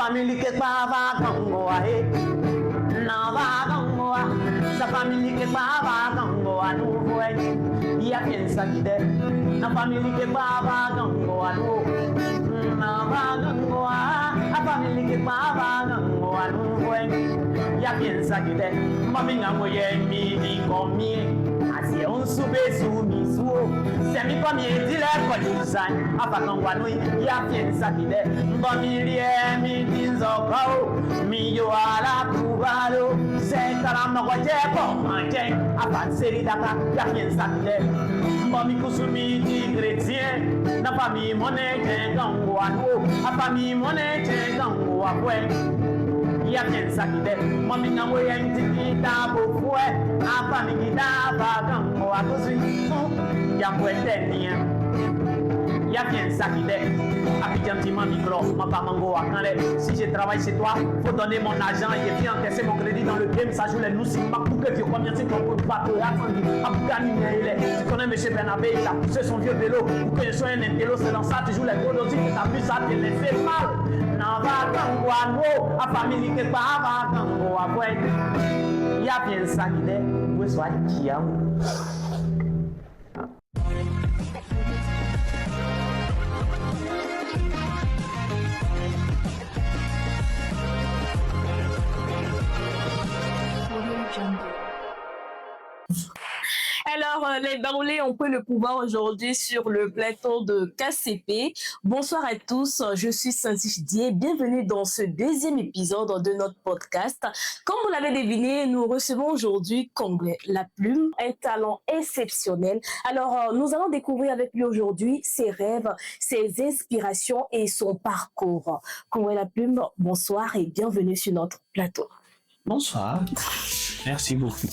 famille qui pas va gangoa na va gangoa sa famille qui pas va gangoa nous voyons il y a bien ça qui est na famille qui pas va gangoa nous na va gangoa a famille qui pas va gangoa nous voyons il y a bien ça qui est mami na moye mi di combien asi on soube sou mi sou c'est mi combien dit la condition a pas gangoa nous il y a bien ça qui est mami lie mi di zokao mi yo ala kubalo c'est karama ko je ko manje a pas série daka il y a bien ça qui est mami kusumi di chrétien na famille monnaie gangoa nous a famille monnaie gangoa ouais ya bien ça qui est mami na wo ya ntiki da bo fue apa mi da ba gango akosi ya kwete nia ya bien ça qui est abidjantima micro ma pas mango akale si je travaille chez toi faut donner mon argent et puis encaisser mon crédit dans le game ça joue les nous ma pour que tu combien c'est ton pas de attendre abugani tu connais monsieur Bernabé il a poussé son vieux vélo pour que je sois un intello c'est dans ça tu joues les gros dossiers que t'as vu ça te laisser mal na va gango ano a famille que pas va gango a ouais ya bien ça qui est où soit qui a Alors, les Baoulés ont pris le pouvoir aujourd'hui sur le plateau de KCP. Bonsoir à tous, je suis Santi Dié. Bienvenue dans ce deuxième épisode de notre podcast. Comme vous l'avez deviné, nous recevons aujourd'hui Kongwe La Plume, un talent exceptionnel. Alors, nous allons découvrir avec lui aujourd'hui ses rêves, ses inspirations et son parcours. Kongwe La Plume, bonsoir et bienvenue sur notre plateau. Bonsoir, merci beaucoup.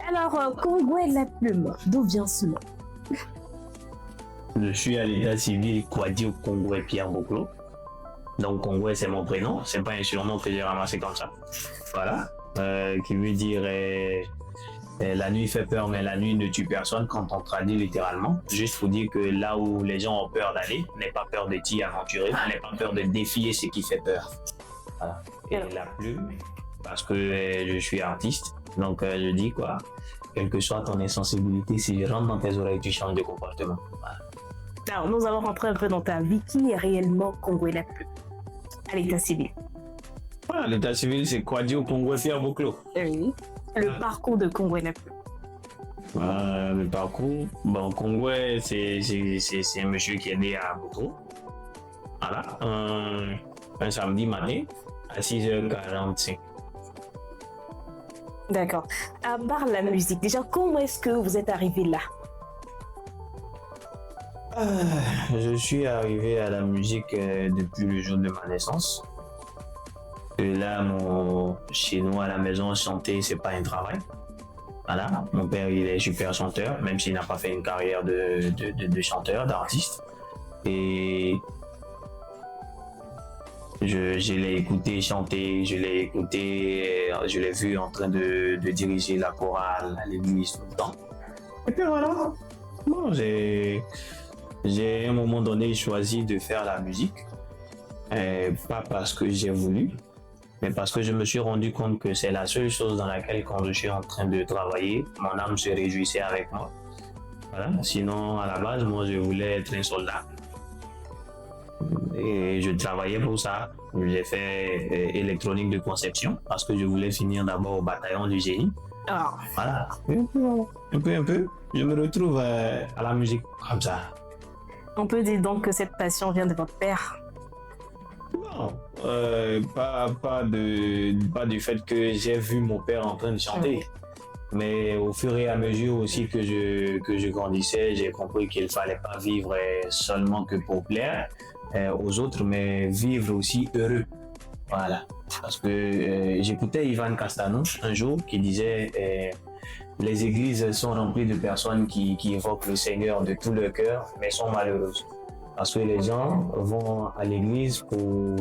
Alors, Kongwe La Plume, d'où vient ce nom? Je suis à l'état civil Kouadio Kongwe Pierre Boklo. Donc Kongwe c'est mon prénom, c'est pas un surnom que j'ai ramassé comme ça. Voilà, qui veut dire la nuit fait peur mais la nuit ne tue personne quand on traduit littéralement. Juste pour dire que là où les gens ont peur d'aller, n'aie pas peur de t'y aventurer, n'aie pas peur de défier ce qui fait peur. Voilà. Et la plume, parce que je suis artiste. Donc, je dis quoi, quelle que soit ton insensibilité, si je rentre dans tes oreilles, tu changes de comportement. Voilà. Alors, nous allons rentrer un peu dans ta vie. Qui est réellement Kongwe La Plume à l'état civil? Voilà, l'état civil, c'est Kouadio Kongwe Pierre Boklo. Oui. Le parcours de Kongwe La Plume. Le parcours, bon, Kongwe, c'est un monsieur qui est né à Boklo. Voilà, un samedi matin, à 6h45. D'accord. À part la musique, déjà, comment est-ce que vous êtes arrivé là? Je suis arrivé à la musique depuis le jour de ma naissance. Et là, chez nous à la maison, chanter, c'est pas un travail. Voilà, mon père, il est super chanteur, même s'il n'a pas fait une carrière de chanteur, d'artiste. Et je l'ai écouté chanter, je l'ai vu en train de diriger la chorale à l'église tout le temps. Et puis voilà, bon, j'ai à un moment donné choisi de faire la musique, pas parce que j'ai voulu, mais parce que je me suis rendu compte que c'est la seule chose dans laquelle quand je suis en train de travailler, mon âme se réjouissait avec moi. Voilà. Sinon, à la base, moi, je voulais être un soldat. Et je travaillais pour ça. J'ai fait électronique de conception parce que je voulais finir d'abord au bataillon du génie. Alors, voilà. Un peu. Je me retrouve à la musique comme ça. On peut dire donc que cette passion vient de votre père? Non, pas du fait que j'ai vu mon père en train de chanter. Mais au fur et à mesure aussi que je grandissais, j'ai compris qu'il ne fallait pas vivre seulement que pour plaire aux autres, mais vivre aussi heureux. Voilà. Parce que j'écoutais Ivan Castano un jour qui disait les églises sont remplies de personnes qui évoquent le Seigneur de tout leur cœur, mais sont malheureuses. Parce que les gens vont à l'église pour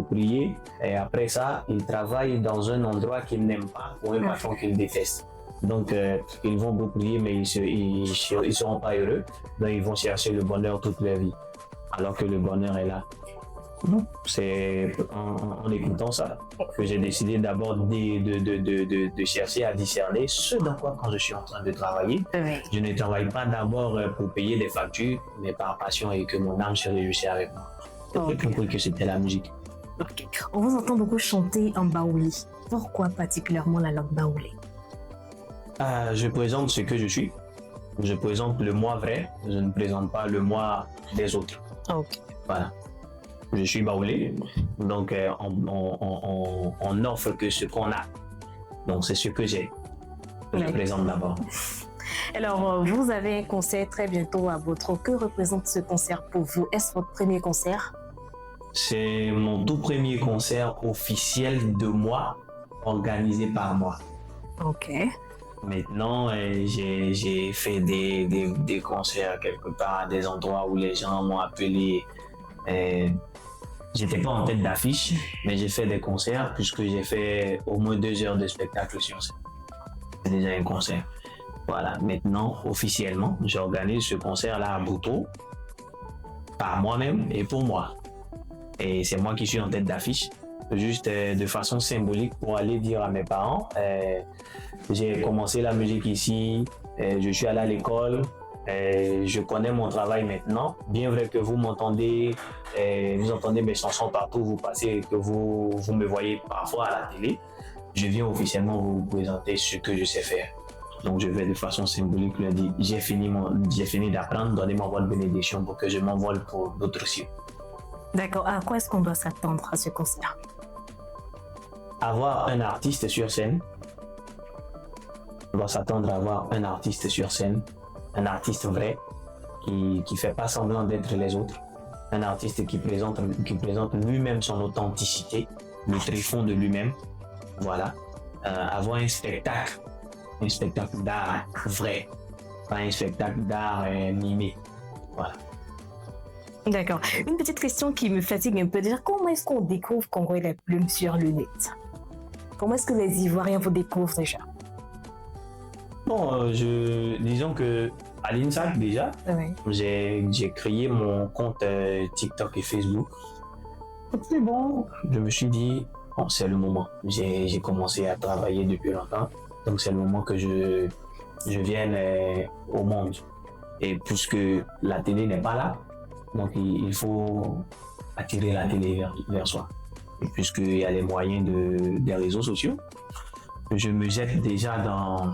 prier et après ça, ils travaillent dans un endroit qu'ils n'aiment pas pour un patron qu'ils détestent. Donc, ils vont beaucoup prier, mais ils seront pas heureux. Donc, ils vont chercher le bonheur toute leur vie, alors que le bonheur est là. C'est en écoutant ça que j'ai décidé d'abord de chercher à discerner ce dans quoi quand je suis en train de travailler. Oui. Je ne travaille pas d'abord pour payer des factures, mais par passion et que mon âme se réjouissait avec moi. J'ai compris que c'était la musique. Ok. On vous entend beaucoup chanter en baouli. Pourquoi particulièrement la langue baoulé? Je présente ce que je suis. Je présente le moi vrai. Je ne présente pas le moi des autres. Ok. Voilà. Je suis baoulé, donc on offre que ce qu'on a. Donc c'est ce que j'ai. Que je présente d'abord. Alors, vous avez un concert très bientôt à Botro. Que représente ce concert pour vous? Est-ce votre premier concert? C'est mon tout premier concert officiel de moi, organisé par moi. Ok. Maintenant, j'ai fait des concerts quelque part, à des endroits où les gens m'ont appelé. J'étais pas en tête d'affiche, mais j'ai fait des concerts puisque j'ai fait au moins 2 heures de spectacle sur scène. C'est déjà un concert. Voilà, maintenant, officiellement, j'organise ce concert-là à Botro, par moi-même et pour moi. Et c'est moi qui suis en tête d'affiche, juste de façon symbolique pour aller dire à mes parents, j'ai commencé la musique ici, je suis allé à l'école, je connais mon travail maintenant. Bien vrai que vous m'entendez, vous entendez mes chansons partout, vous passez, que vous me voyez parfois à la télé, je viens officiellement vous présenter ce que je sais faire. Donc je vais de façon symbolique leur dire, j'ai fini d'apprendre, donnez-moi votre bénédiction pour que je m'envole pour d'autres cieux. D'accord. À quoi est-ce qu'on doit s'attendre à ce concert? Avoir un artiste sur scène. On doit s'attendre à avoir un artiste sur scène, un artiste vrai, qui fait pas semblant d'être les autres, un artiste qui présente lui-même son authenticité, le tréfonds de lui-même. Voilà. Avoir un spectacle d'art vrai, pas un spectacle d'art mimé. Voilà. D'accord. Une petite question qui me fatigue un peu. Déjà, comment est-ce qu'on découvre Congo et la plume sur le net? Comment est-ce que les Ivoiriens vous découvrent déjà? Bon, disons que à l'INSAC déjà, Oui. j'ai créé mon compte TikTok et Facebook. Et puis bon, je me suis dit, bon, c'est le moment. J'ai commencé à travailler depuis longtemps, donc c'est le moment que je vienne au monde. Et puisque la télé n'est pas là, donc il faut attirer la télé vers soi. Et puisqu'il y a les moyens des réseaux sociaux, je me jette déjà dans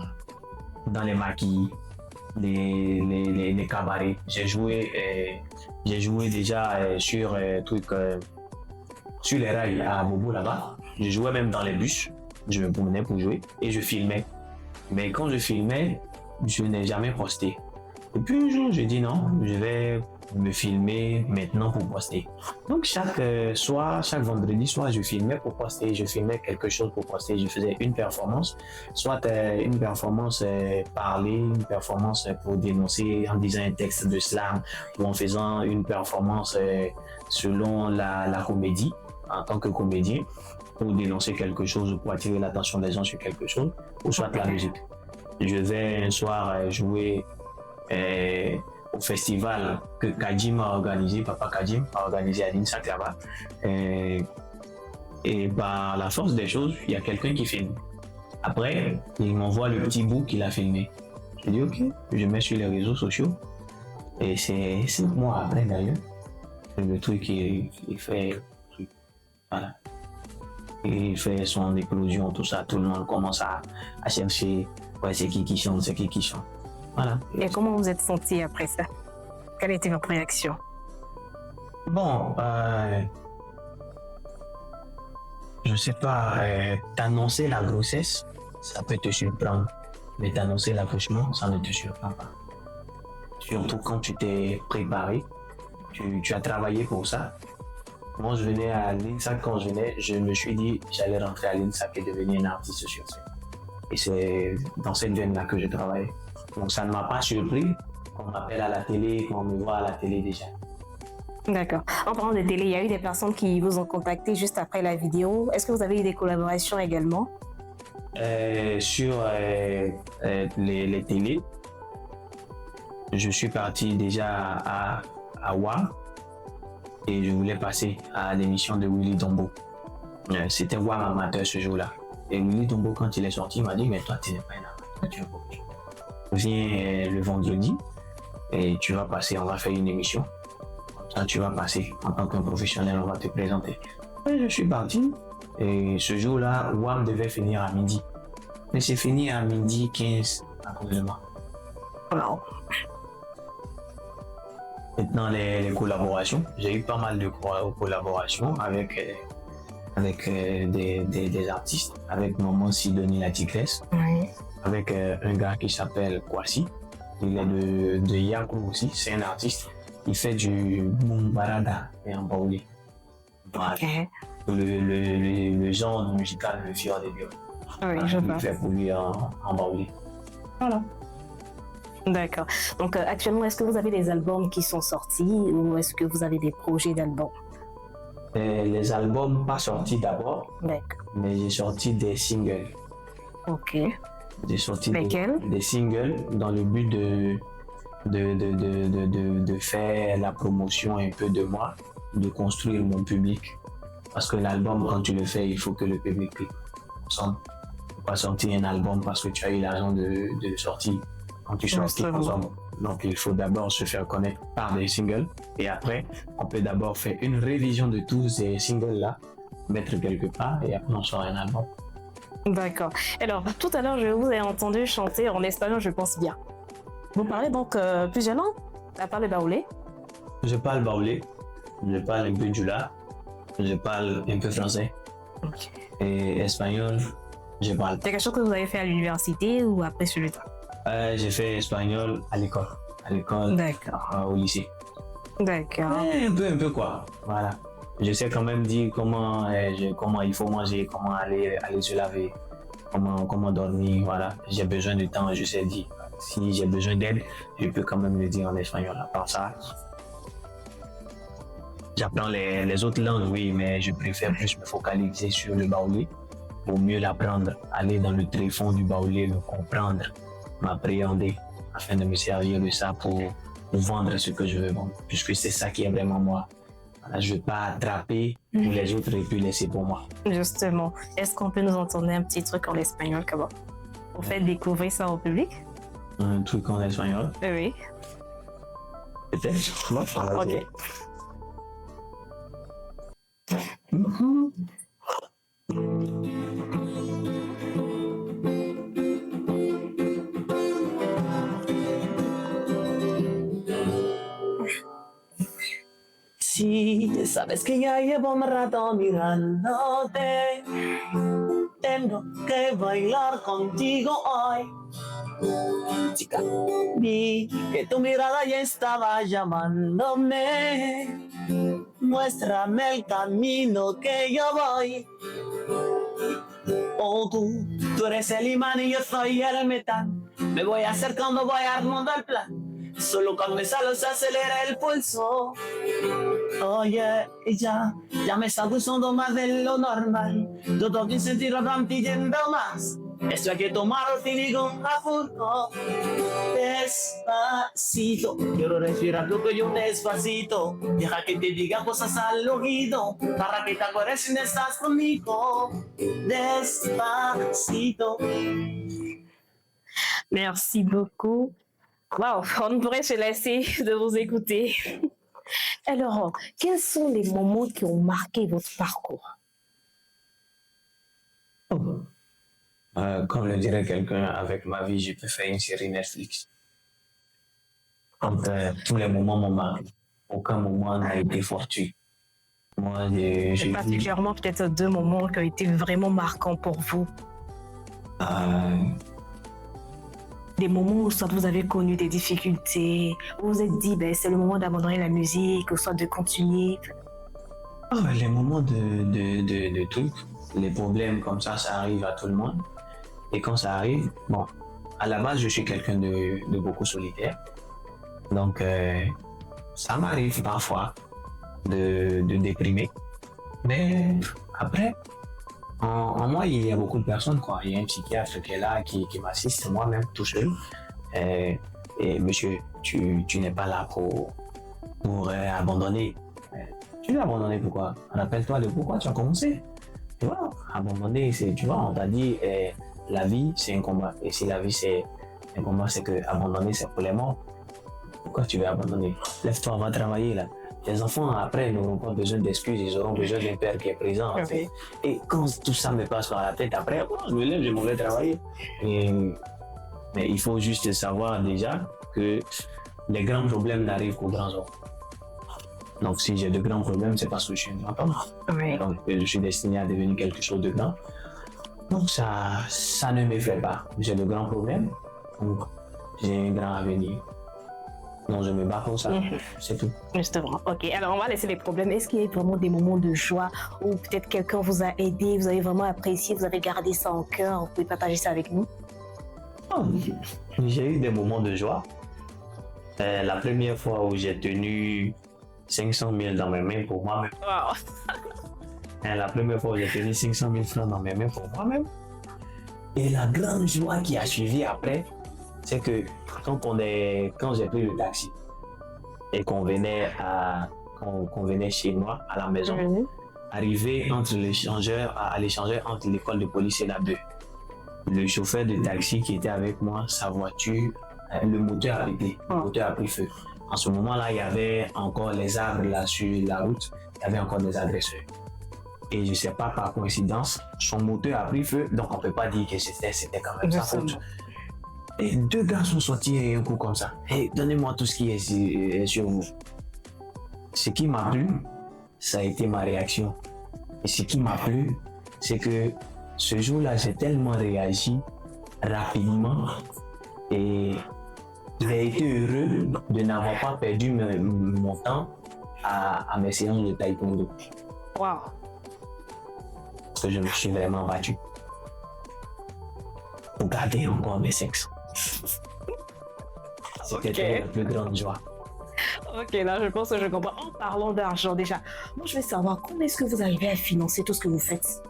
les maquis, les cabarets. J'ai joué déjà sur les rails à Bobo là-bas. Je jouais même dans les bus. Je me promenais pour jouer et je filmais. Mais quand je filmais, je n'ai jamais posté. Et puis un jour, je dis non, je vais me filmer maintenant pour poster. Donc chaque vendredi soir, je filmais pour poster, je filmais quelque chose pour poster, je faisais une performance, soit une performance parlée, une performance pour dénoncer en disant un texte de slam, ou en faisant une performance selon la comédie, en tant que comédien, pour dénoncer quelque chose, pour attirer l'attention des gens sur quelque chose, ou soit la musique. Je vais un soir jouer au festival que Kadim a organisé, Papa Kadim a organisé à l'INSAC là-bas. Et par la force des choses, il y a quelqu'un qui filme. Après, il m'envoie le petit bout qu'il a filmé. Je dis ok, je mets sur les réseaux sociaux. Et c'est 5 mois après d'ailleurs, le truc il fait, voilà. Il fait son éclosion, tout ça, tout le monde commence à chercher, ouais, c'est qui chante, c'est qui chante. Voilà. Et comment vous êtes senti après ça? Quelle était votre réaction? Bon, je sais pas, t'annoncer la grossesse, ça peut te surprendre. Mais t'annoncer l'accouchement, ça ne te surprend pas. Surtout quand tu t'es préparé, tu as travaillé pour ça. Moi, je venais à l'INSAC, quand je me suis dit j'allais rentrer à l'INSAC et devenir un artiste sur scène. Et c'est dans cette veine-là que je travaille. Donc ça ne m'a pas surpris qu'on m'appelle à la télé, qu'on me voit à la télé déjà. D'accord. En parlant de télé, il y a eu des personnes qui vous ont contacté juste après la vidéo. Est-ce que vous avez eu des collaborations également? Sur les télés, je suis parti déjà à WA. et je voulais passer à l'émission de Willy Dombo. C'était Wham Amateur ce jour-là. Et Willy Dombo, quand il est sorti, il m'a dit, mais toi, tu n'es pas un amateur, tu es un professionnel. Viens le vendredi et tu vas passer, on va faire une émission. Comme ça, tu vas passer en tant qu'un professionnel, on va te présenter. Et je suis parti. Et ce jour-là, Wham devait finir à midi. Mais c'est fini à midi 15 à cause de moi. Wow. Maintenant, les collaborations. J'ai eu pas mal de collaborations avec des artistes, avec Maman Sidonie la Tigresse, Oui. avec un gars qui s'appelle Kwasi. Il est de Yakou aussi, c'est un artiste. Il fait du Mumbarada et en baoulé. Voilà. Ok. Le genre musical le Fior des Lions. Oui, je Il vois. fait pour lui en baoulé. Voilà. D'accord. Donc actuellement, est-ce que vous avez des albums qui sont sortis ou est-ce que vous avez des projets d'albums? Les albums pas sortis d'abord, D'accord. mais j'ai sorti des singles. Ok. J'ai sorti Lesquels? des singles dans le but de faire la promotion un peu de moi, de construire mon public. Parce que l'album, quand tu le fais, il faut que le public consomme. Il ne faut pas sortir un album parce que tu as eu l'argent de le sortir. Quand tu sors, tu consommes. Donc il faut d'abord se faire connaître par des singles. Et après, on peut d'abord faire une révision de tous ces singles-là, mettre quelque part et après on sort un album. D'accord. Alors, tout à l'heure, je vous ai entendu chanter en espagnol, je pense bien. Vous parlez donc plusieurs langues, à part le baoulé? Je parle baoulé, je parle un peu djoula, je parle un peu français Ok. et espagnol, je parle. C'est quelque chose que vous avez fait à l'université ou après sur le temps? J'ai fait espagnol à l'école, D'accord. au lycée. D'accord. Un peu quoi, voilà. Je sais quand même dire comment il faut manger, comment aller se laver, comment dormir, voilà. J'ai besoin de temps, je sais dire. Si j'ai besoin d'aide, je peux quand même le dire en espagnol. À part ça, j'apprends les autres langues, oui, mais je préfère plus me focaliser sur le baoulé pour mieux l'apprendre, aller dans le tréfonds du baoulé, le comprendre, m'appréhender, afin de me servir de ça pour vendre ce que je veux vendre, puisque c'est ça qui est vraiment moi. Voilà, je ne veux pas attraper tous les autres et puis laisser pour moi. Justement, est-ce qu'on peut nous entendre un petit truc en espagnol comment? Pour faire découvrir ça au public? Un truc en espagnol, Oui. peut-être. Ok. Si sabes que ya llevo un rato mirándote, tengo que bailar contigo hoy. Chica, vi que tu mirada ya estaba llamándome. Muéstrame el camino que yo voy. Oh, tú eres el imán y yo soy el metal. Me voy acercando, voy armando el plan. Solo con mis alas se acelera el pulso. Oye, ya me está gustando más de lo normal. Todo mi sentido van pidiendo más. Esto hay que tomarlo sin ningún apuro. Despacito, quiero respirar tu cuello despacito. Deja que te diga cosas al oído, para que te acuerdes si no estás conmigo. Despacito. Merci beaucoup. Waouh, on ne pourrait se lasser de vous écouter. Alors, quels sont les moments qui ont marqué votre parcours? Comme le dirait quelqu'un, avec ma vie, je peux faire une série Netflix. Tous les moments m'ont marqué. Aucun moment n'a été fortuit. Moi, j'ai vu Particulièrement peut-être deux moments qui ont été vraiment marquants pour vous. Des moments où soit vous avez connu des difficultés, où vous vous êtes dit ben, c'est le moment d'abandonner la musique, ou soit de continuer. les moments de trucs, les problèmes comme ça arrive à tout le monde. Et quand ça arrive, bon, à la base, je suis quelqu'un de beaucoup solitaire. Donc, ça m'arrive parfois de déprimer. Mais après, en moi, il y a beaucoup de personnes, quoi. Il y a un psychiatre qui est là, qui m'assiste, moi-même, tout seul. Et monsieur, tu n'es pas là pour abandonner. Tu l'as abandonné pourquoi? Rappelle-toi de pourquoi tu as commencé. Tu vois, abandonner, tu vois, on t'a dit, la vie, c'est un combat. Et si la vie, c'est un combat, c'est que abandonner, c'est pour les morts. Pourquoi tu veux abandonner? Lève-toi, va travailler là. Les enfants, après, n'auront pas besoin d'excuses, ils auront besoin d'un père qui est présent. En fait. Et quand tout ça me passe par la tête, après, je me lève, je m'en vais travailler. Mais il faut juste savoir déjà que les grands problèmes n'arrivent qu'aux grands hommes. Donc, si j'ai de grands problèmes, c'est parce que je suis un grand homme. Oui. Donc, je suis destiné à devenir quelque chose de grand. Donc, ça ne m'effraie pas. J'ai de grands problèmes, donc j'ai un grand avenir. Donc, je me bats pour ça, c'est tout. Justement. Ok, alors on va laisser les problèmes. Est-ce qu'il y a vraiment des moments de joie où peut-être quelqu'un vous a aidé, vous avez vraiment apprécié, vous avez gardé ça en cœur, vous pouvez partager ça avec nous? J'ai eu des moments de joie. La première fois où j'ai tenu 500 000 dans mes mains pour moi-même. Wow. La première fois où j'ai tenu 500 000 francs dans mes mains pour moi-même. Et la grande joie qui a suivi après, c'est que quand j'ai pris le taxi et qu'on venait chez moi à la maison, arrivé entre l'échangeur entre l'école de police et la 2, le chauffeur de taxi qui était avec moi, sa voiture, le moteur a pété, le moteur a pris feu. En ce moment-là, il y avait encore les arbres là sur la route, il y avait encore des agresseurs. Et je ne sais pas, par coïncidence, son moteur a pris feu, donc on ne peut pas dire que c'était quand même sa faute. Et 2 gars sont sortis et un coup comme ça. Hey, donnez-moi tout ce qui est sur vous. Ce qui m'a plu, ça a été ma réaction. Et ce qui m'a plu, c'est que ce jour-là, j'ai tellement réagi rapidement et j'ai été heureux de n'avoir pas perdu mon temps à mes séances de taekwondo. Wow. Parce que je me suis vraiment battu pour garder encore mes 500. C'était la plus grande joie. Ok, là je pense que je comprends. En parlant d'argent déjà, moi je veux savoir comment est-ce que vous arrivez à financer tout ce que vous faites?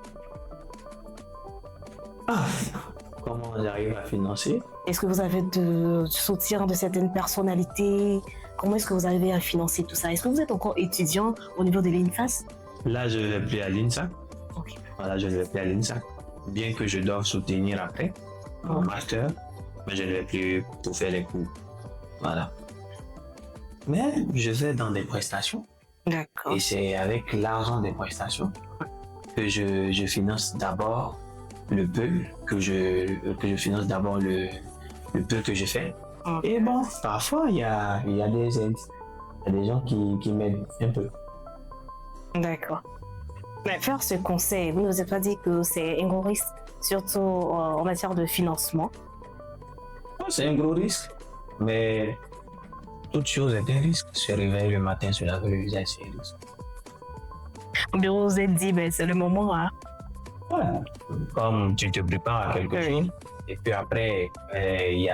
Comment j'arrive à financer? Est-ce que vous avez de soutien de certaines personnalités? Comment est-ce que vous arrivez à financer tout ça? Est-ce que vous êtes encore étudiant au niveau de l'INFAS? Là, je ne vais plus à l'INSA. Ok. Voilà, je ne vais plus à l'INSA. Bien que je doive soutenir après mon master, mais je ne vais plus pour faire les cours. Voilà. Mais je vais dans des prestations. D'accord. Et c'est avec l'argent des prestations que je finance d'abord le peu, que je finance d'abord le peu que je fais. Et bon, parfois, il y a des aides. Il y a des gens qui m'aident un peu. D'accord. Mais faire ce conseil, vous ne vous avez pas dit que c'est un gros risque, surtout en matière de financement? C'est un gros risque, mais toute chose est un risque. Se réveiller le matin, se laver le visage, c'est un risque. Mais vous vous êtes dit, ben, c'est le moment, hein? Ouais. Comme tu te prépares à quelque chose, et puis après, il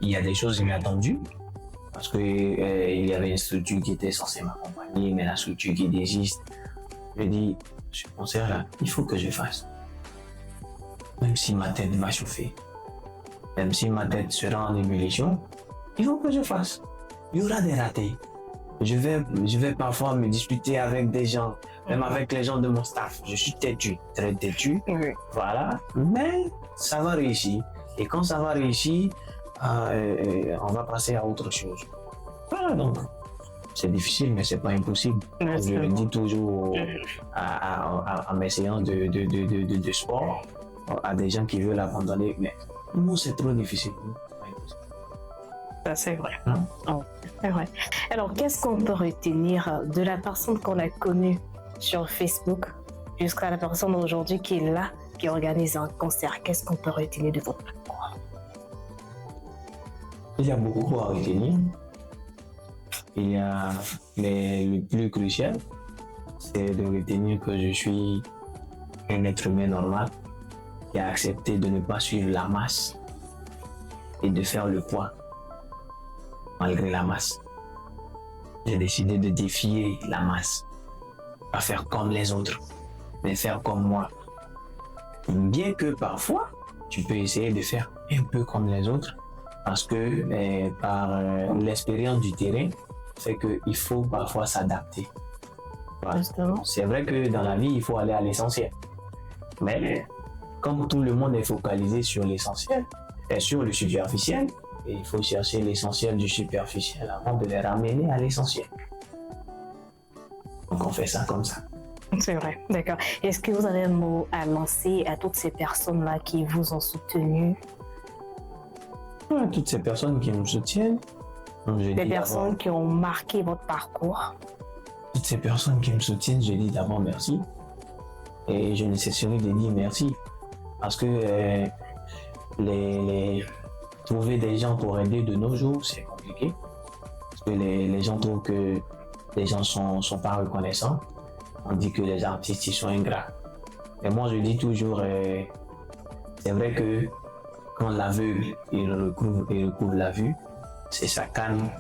y a des choses inattendues, parce que il y avait une structure qui était censée m'accompagner, mais la structure qui désiste. Je dis, ce concert-là, il faut que je fasse. Même si ma tête va chauffer, même si ma tête sera en ébullition, il faut que je fasse. Il y aura des ratés. Je vais parfois me disputer avec des gens, même avec les gens de mon staff. Je suis têtu, très têtu. Voilà. Mais ça va réussir. Et quand ça va réussir, on va passer à autre chose. Voilà, donc. C'est difficile, mais c'est pas impossible. Je le dis toujours à mes séances de sport, à des gens qui veulent abandonner. Mais non, c'est trop difficile. Ça, c'est vrai. C'est vrai. Alors, qu'est-ce qu'on peut retenir de la personne qu'on a connue sur Facebook jusqu'à la personne aujourd'hui qui est là, qui organise un concert? Qu'est-ce qu'on peut retenir de votre parcours? Il y a beaucoup à retenir. Mais le plus crucial, c'est de retenir que je suis un être humain normal qui a accepté de ne pas suivre la masse et de faire le poids malgré la masse. J'ai décidé de défier la masse, pas faire comme les autres, mais faire comme moi. Bien que parfois, tu peux essayer de faire un peu comme les autres, parce que par l'expérience du terrain, fait qu'il faut parfois s'adapter. Voilà. Justement. C'est vrai que dans la vie, il faut aller à l'essentiel. Mais comme tout le monde est focalisé sur l'essentiel et sur le superficiel, il faut chercher l'essentiel du superficiel avant de les ramener à l'essentiel. Donc on fait ça comme ça. C'est vrai, d'accord. Est-ce que vous avez un mot à lancer à toutes ces personnes-là qui vous ont soutenu? Toutes ces personnes qui nous soutiennent, donc je Des dis personnes d'abord, qui ont marqué votre parcours? toutes ces personnes qui me soutiennent, je dis d'abord merci. Et je ne cesserai de dire merci. Parce que trouver des gens pour aider de nos jours, c'est compliqué. Parce que les gens trouvent que les gens sont pas reconnaissants. On dit que les artistes, ils sont ingrats. Mais moi, je dis toujours, c'est vrai que quand l'aveugle, il recouvre la vue, c'est sa canne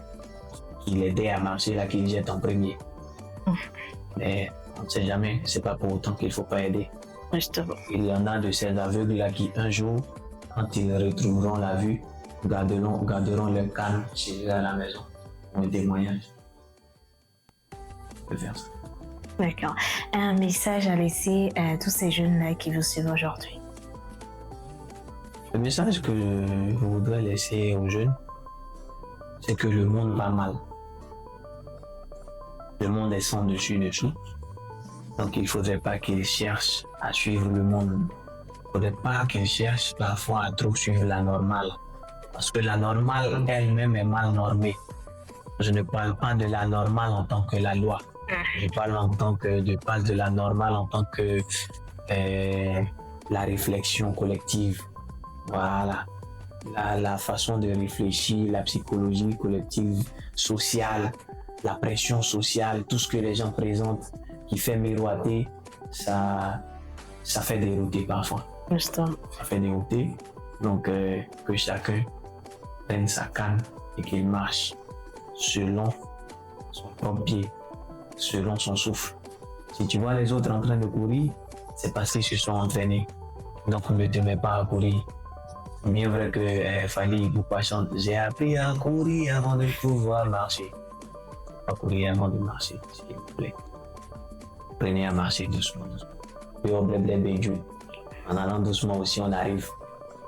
qui l'aidait à marcher là qu'il jette en premier. Mais on ne sait jamais, c'est pas pour autant qu'il ne faut pas aider. Justement. Il y en a de ces aveugles-là qui, un jour, quand ils retrouveront la vue, garderont leur canne chez eux à la maison. Pour un témoignage. Je peux faire ça. D'accord. Un message à laisser à tous ces jeunes-là qui vous suivent aujourd'hui? Le message que je voudrais laisser aux jeunes, c'est que le monde va mal. Le monde est sans dessus-dessous. Donc il ne faudrait pas qu'ils cherchent à suivre le monde. Il ne faudrait pas qu'ils cherchent parfois à trop suivre la normale. Parce que la normale elle-même est mal normée. Je ne parle pas de la normale en tant que la loi. Je parle de la normale en tant que la réflexion collective. Voilà. La façon de réfléchir, la psychologie collective, sociale, la pression sociale, tout ce que les gens présentent qui fait miroiter, ça fait dérouter parfois. Justement. Ça fait dérouter. Donc que chacun prenne sa canne et qu'il marche selon son propre pied, selon son souffle. Si tu vois les autres en train de courir, c'est parce qu'ils se sont entraînés. Donc ne te mets pas à courir. Bien vrai que Fally Ipupa chante « J'ai appris à courir avant de pouvoir marcher ». Pas courir avant de marcher, s'il vous plaît. Prenez à marcher doucement, doucement. Puis au blé, en allant doucement aussi, on arrive.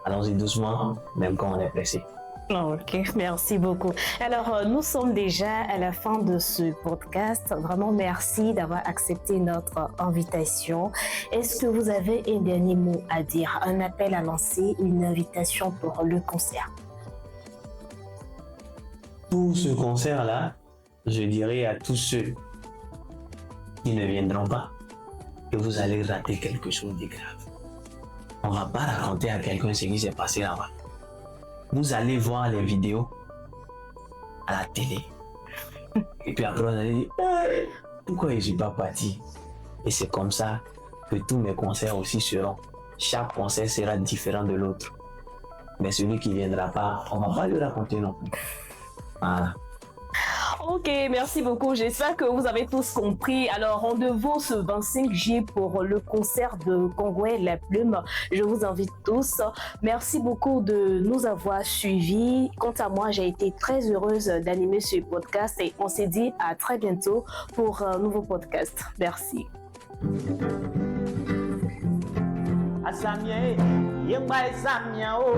Allons-y doucement, même quand on est pressé. Ok, merci beaucoup. Alors, nous sommes déjà à la fin de ce podcast. Vraiment, merci d'avoir accepté notre invitation. Est-ce que vous avez un dernier mot à dire, un appel à lancer, une invitation pour le concert? Pour ce concert-là, je dirais à tous ceux qui ne viendront pas que vous allez rater quelque chose de grave. On ne va pas raconter à quelqu'un ce qui s'est passé là-bas. Vous allez voir les vidéos à la télé. Et puis après, on allait dire pourquoi je ne suis pas parti? Et c'est comme ça que tous mes concerts aussi seront. Chaque concert sera différent de l'autre. Mais celui qui ne viendra pas, on ne va pas lui raconter non plus. Voilà. Ok, merci beaucoup. J'espère que vous avez tous compris. Alors, rendez-vous ce 25 juillet pour le concert de Kongway La Plume. Je vous invite tous. Merci beaucoup de nous avoir suivis. Quant à moi, j'ai été très heureuse d'animer ce podcast et on s'est dit à très bientôt pour un nouveau podcast. Merci. Asamia yemba examia o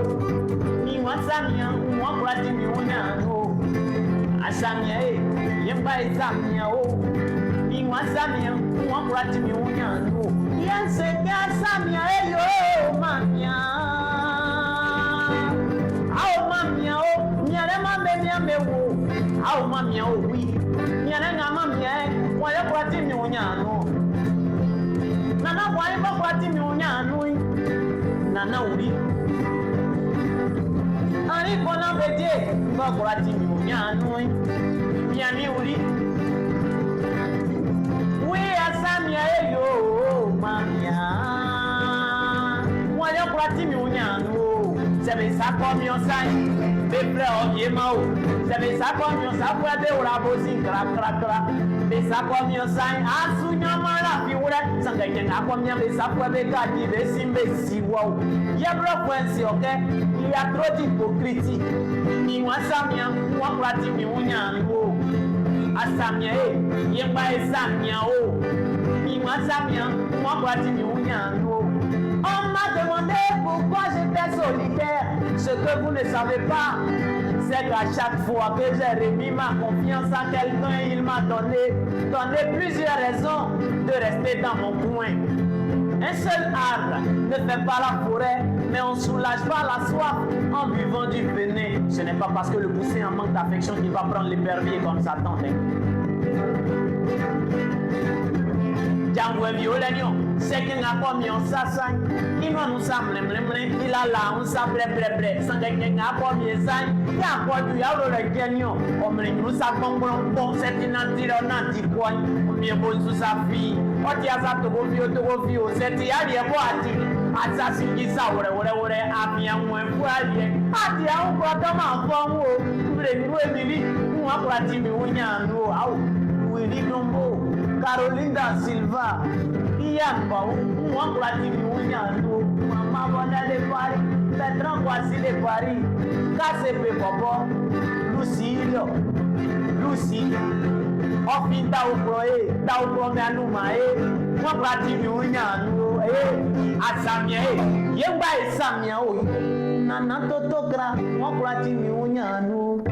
minwa samia mwa kurati mi unyano yense ka samia yo mamia au mamia o nyare mambe nyambe wo au mamia o wi nyare nga mamia wale kurati mi unyano nana wale ba kurati mi unyano nana uri ari kona bede ba kurati mi unyano Miami uri we asamia yo mamia wale kurati mi unyano sebe sako mi osai be pre o yema o sebe sako mi osai de ora bozi kra be sako mi osai asunya mara fi ura sanga kenga ko mi be sako be gadi be simbe siwa o ye bro kwensi okay il y a trop d'hypocrisie ni wasamia wa kurati mi unyano Asamia yemba esamia o. Ima samia, moi pratique uniano. On m'a demandé pourquoi j'étais solitaire. Ce que vous ne savez pas, c'est qu'à chaque fois que j'ai remis ma confiance à quelqu'un, il m'a donné plusieurs raisons de rester dans mon coin. Un seul arbre ne fait pas la forêt, mais on ne soulage pas la soif en buvant du venin. Ce n'est pas parce que le poussin en manque d'affection qu'il va prendre l'épervier comme ça tante. Jangwe violenyo, c'est qu'il n'a pas mis en sassang. Il va nous s'amener, il a là, on s'appelle blé, sans qu'il n'a pas mis en sassang. Il y a quoi du yaro le gagnon. On me nous savons bon, c'est une anti-quoi. On me bon sous sa fille. On dit à ça, tu c'est il y a des boîtes. Assassin qui ça, a bien moins poilier. A dit à un quoi comme un bon mot. Vous les nous, nous, on va dire, oui, oui, Nombo, Caroline da Silva, Iamba, moi pratique Uniano, Maman Bonnet de Paris, Bertrand Boissy de Paris, KCP Bobo, Lucilio, Lucie, Ofin Daoproé, Meanoumae, moi pratique Uniano, Asamia, Yemba et Samia, Nana Totogra, moi pratique Uniano.